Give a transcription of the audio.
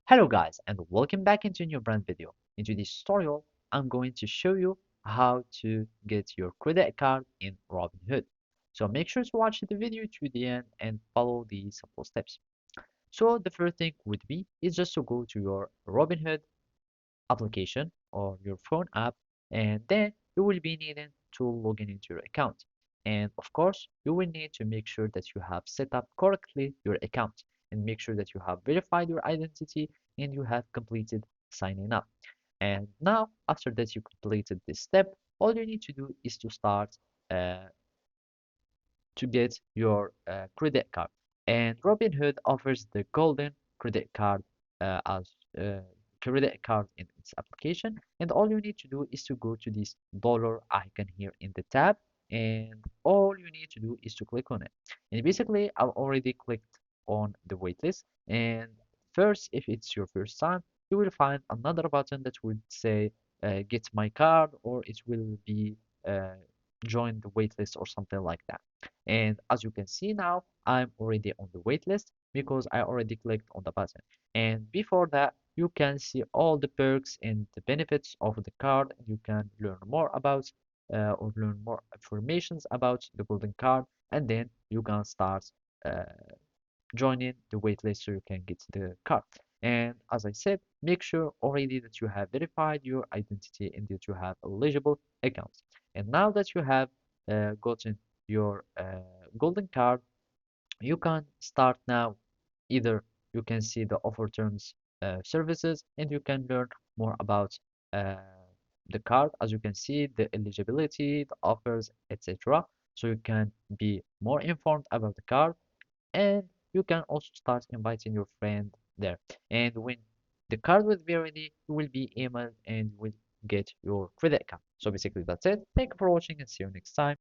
Hello guys and welcome back into a new brand video. In today's tutorial, I'm going to show you how to get your credit card in Robinhood. So make sure to watch the video to the end and follow the simple steps. So the first thing would be is just to go to your Robinhood application or your phone app, and then you will be needing to log in into your account. And of course, you will need to make sure that you have set up correctly your account and make sure that you have verified your identity and you have completed signing up. And now, after that you completed this step, all you need to do is to start uh, to get your credit card. And Robinhood offers the golden credit card as credit card in its application. And all you need to do is to go to this dollar icon here in the tab. And all you need to do is to click on it. And basically, I've already clicked on the waitlist. And first, if it's your first time, you will find another button that would say get my card, or it will be uh, join the waitlist or something like that. And as you can see now, I'm already on the wait list because I already clicked on the button. And before that, you can see all the perks and the benefits of the card. You can learn more about or learn more informations about the golden card, and then you can start uh, joining the waitlist so you can get the card. And as I said, make sure already that you have verified your identity and that you have eligible accounts. And now that you have gotten your golden card, you can start now. Either you can see the offer terms services and you can learn more about uh, the card. As you can see, the eligibility, the offers, etc. So you can be more informed about the card, and you can also start inviting your friend there. And when the card will be ready, you will be emailed and will get your credit card. So basically that's it. Thank you for watching and see you next time.